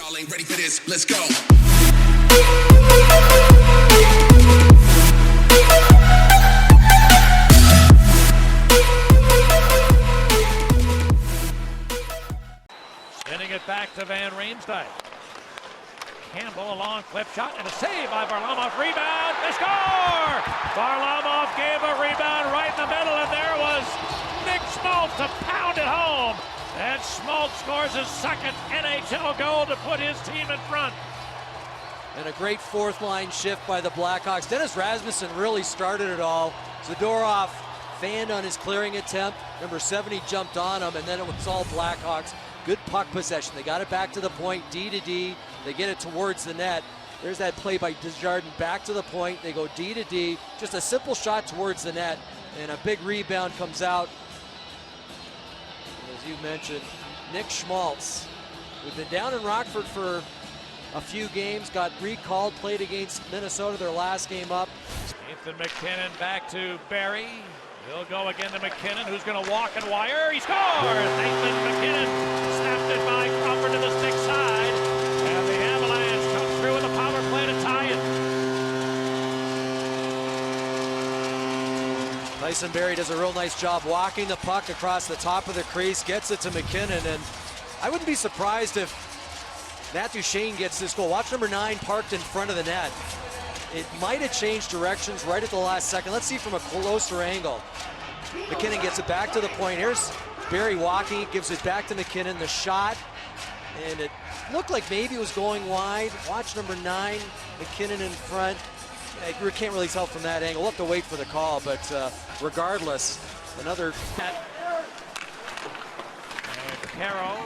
Y'all ain't ready for this. Let's go. Sending it back to Van Riemsdyk. Campbell, a long clip shot, and a save by Varlamov. Rebound, they score! Varlamov gave a rebound right in the middle, and there was Nick Schmaltz to pound it home. And Schmaltz scores his second NHL goal to put his team in front. And a great fourth line shift by the Blackhawks. Dennis Rasmussen really started it all. Zadorov fanned on his clearing attempt. Number 70 jumped on him, and then it was all Blackhawks. Good puck possession. They got it back to the point, D to D. They get it towards the net. There's that play by Desjardins back to the point. They go D to D. Just a simple shot towards the net, and a big rebound comes out. As you mentioned, Nick Schmaltz, who'd been down in Rockford for a few games, got recalled, played against Minnesota their last game up. Nathan MacKinnon back to Barry. He'll go again to MacKinnon, who's going to walk and wire. He scores! Nathan MacKinnon snapped it by Crawford to the stick side. And the Avalanche come through with a power play to tie it. Tyson Barrie does a real nice job walking the puck across the top of the crease, gets it to MacKinnon, and I wouldn't be surprised if Matthew Shane gets this goal. Watch number 9 parked in front of the net. It might have changed directions right at the last second. Let's see from a closer angle. MacKinnon gets it back to the point. Here's Barrie walking, gives it back to MacKinnon. The shot, and it looked like maybe it was going wide. Watch number 9, MacKinnon in front. We can't really tell from that angle. We'll have to wait for the call, but regardless, another... And Caro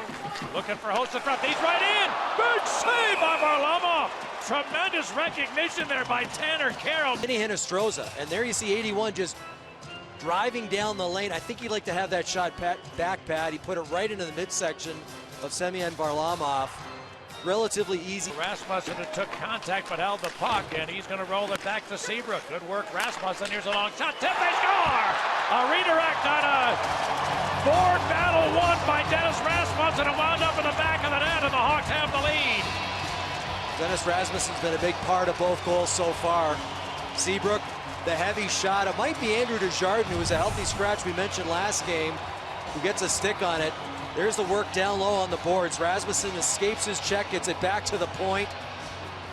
looking for Holtz in front. He's right in! Big save by Varlamov! Tremendous recognition there by Tanner Caro. Vinny Hinostroza, and there you see 81 just driving down the lane. I think he'd like to have that shot back pad. He put it right into the midsection of Semyon Varlamov. Relatively easy. Rasmussen took contact but held the puck, and he's going to roll it back to Seabrook. Good work, Rasmussen. Here's a long shot. Tip, they score! A redirect on a board battle won by Dennis Rasmussen and wound up in the back of the net, and the Hawks have the lead. Dennis Rasmussen's been a big part of both goals so far. Seabrook, the heavy shot. It might be Andrew Desjardins, who was a healthy scratch we mentioned last game, who gets a stick on it. There's the work down low on the boards. Rasmussen escapes his check, gets it back to the point.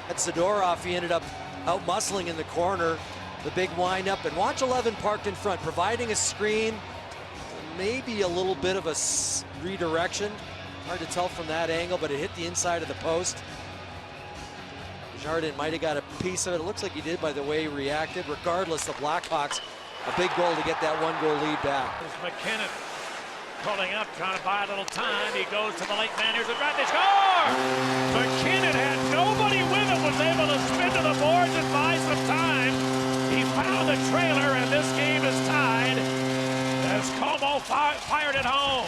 That's Zadorov. He ended up out-muscling in the corner. The big wind-up, and watch 11 parked in front, providing a screen. Maybe a little bit of a redirection. Hard to tell from that angle, but it hit the inside of the post. Desjardins might have got a piece of it. It looks like he did by the way he reacted. Regardless, the Blackhawks, a big goal to get that one-goal lead back. There's MacKinnon pulling up, trying to buy a little time. He goes to the late man. Here's a drive. They score! MacKinnon had nobody with him, was able to spin to the boards and buy some time. He found the trailer, and this game is tied as Como fired it home.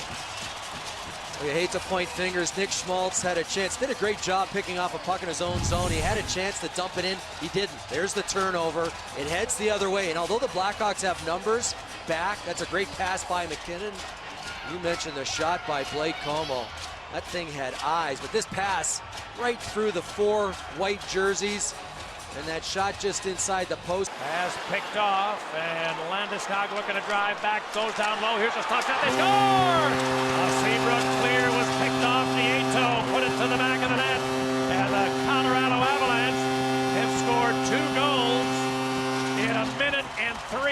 You hate to point fingers. Nick Schmaltz had a chance. Did a great job picking off a puck in his own zone. He had a chance to dump it in. He didn't. There's the turnover. It heads the other way. And although the Blackhawks have numbers back, that's a great pass by MacKinnon. You mentioned the shot by Blake Como. That thing had eyes, but this pass right through the 4 white jerseys. And that shot just inside the post. Pass picked off, and Landeskog looking to drive back, goes down low. Here's a stop shot. They score! A Seabrook clear was picked off. Nieto put it to the back of the net. And the Colorado Avalanche have scored 2 goals in 1 minute and 3,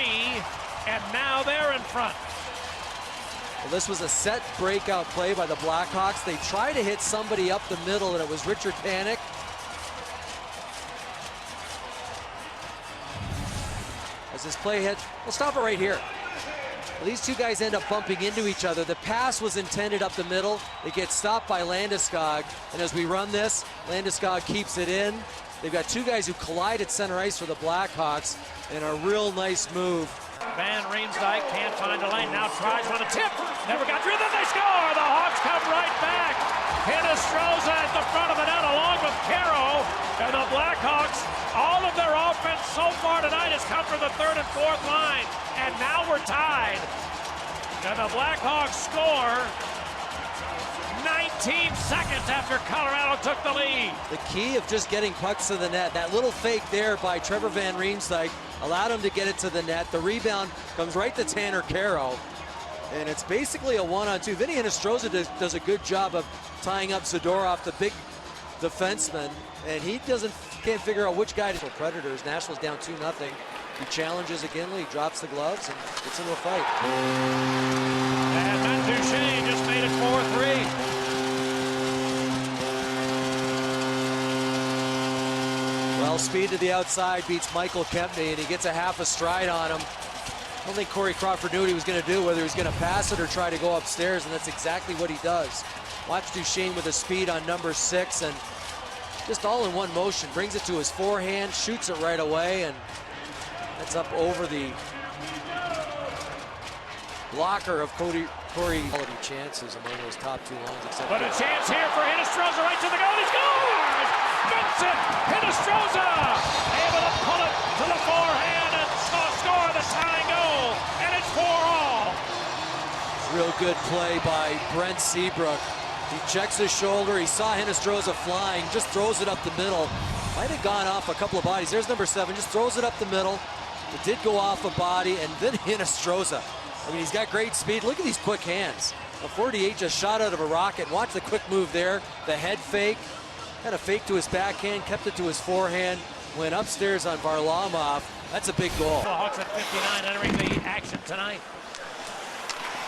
and now they're in front. Well, this was a set breakout play by the Blackhawks. They tried to hit somebody up the middle, and it was Richard Panik. As this play hits, we'll stop it right here. Well, these two guys end up bumping into each other. The pass was intended up the middle. It gets stopped by Landeskog. And as we run this, Landeskog keeps it in. They've got 2 guys who collide at center ice for the Blackhawks, and a real nice move. Van Riemsdyk can't find the lane, now tries with a tip. Never got through, then they score! The Hawks come right back. Hinostroza at the front of the net along with Caro. And the Blackhawks, all of their offense so far tonight has come from the 3rd and 4th line. And now we're tied. And the Blackhawks score 19 19 seconds after Colorado took the lead. The key of just getting pucks to the net, that little fake there by Trevor Van Riemsdyk allowed him to get it to the net. The rebound comes right to Tanner Kero, and it's basically a one-on-two. Vinny Hinostroza does a good job of tying up Zadorov, the big defenseman, and he can't figure out which guy to Predators. Nashville's down 2-0. He challenges again, he drops the gloves and gets into a fight. And Matt Duchene just made it 4-3. Well, speed to the outside beats Michael Kempny, and he gets a half a stride on him. I don't think Corey Crawford knew what he was going to do, whether he was going to pass it or try to go upstairs, and that's exactly what he does. Watch Duchene with the speed on number 6, and just all in one motion, brings it to his forehand, shoots it right away, and that's up over the blocker of Corey. Quality chances among those top 2 lines. But a chance here for Hinostroza, right to the goal. He scores! Vincent Hinostroza able to pull it to the forehand and score the tying goal, and it's 4-all. Real good play by Brent Seabrook. He checks his shoulder. He saw Hinostroza flying, just throws it up the middle. Might have gone off a couple of bodies. There's number 7, just throws it up the middle. It did go off a body, and then Hinostroza. I mean, he's got great speed. Look at these quick hands. A 48 just shot out of a rocket. Watch the quick move there. The head fake. Had a fake to his backhand, kept it to his forehand. Went upstairs on Varlamov. That's a big goal. The Hawks at 59 entering the action tonight.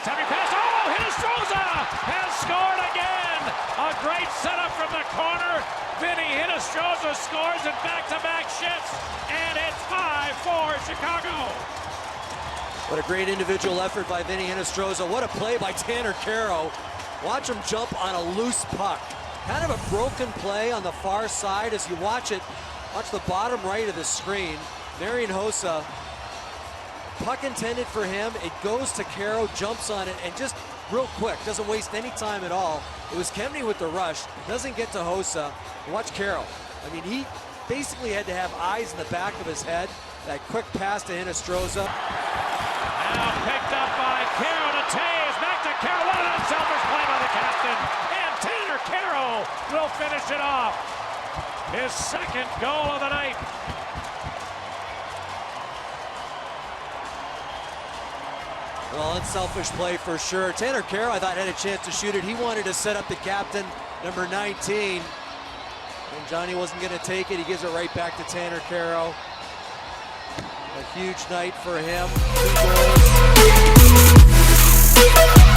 Tapping pass. Oh, Hinostroza has scored again. A great setup from the corner. Vinny Hinostroza scores in back-to-back shifts, and it's 5-4 Chicago. What a great individual effort by Vinny Hinostroza. What a play by Tanner Kero. Watch him jump on a loose puck. Kind of a broken play on the far side as you watch it. Watch the bottom right of the screen. Marian Hossa, puck intended for him. It goes to Kero, jumps on it, and just real quick, doesn't waste any time at all. It was Kempny with the rush, doesn't get to Hossa. Watch Kero. I mean, he basically had to have eyes in the back of his head. That quick pass to Hinostroza. Now picked up by Kero to Taves. Back to Kero. What an unselfish play by the captain. And Tanner Kero will finish it off. His second goal of the night. Well, unselfish play for sure. Tanner Kero, I thought, had a chance to shoot it. He wanted to set up the captain, number 19. And Johnny wasn't going to take it. He gives it right back to Tanner Kero. A huge night for him. 2 goals.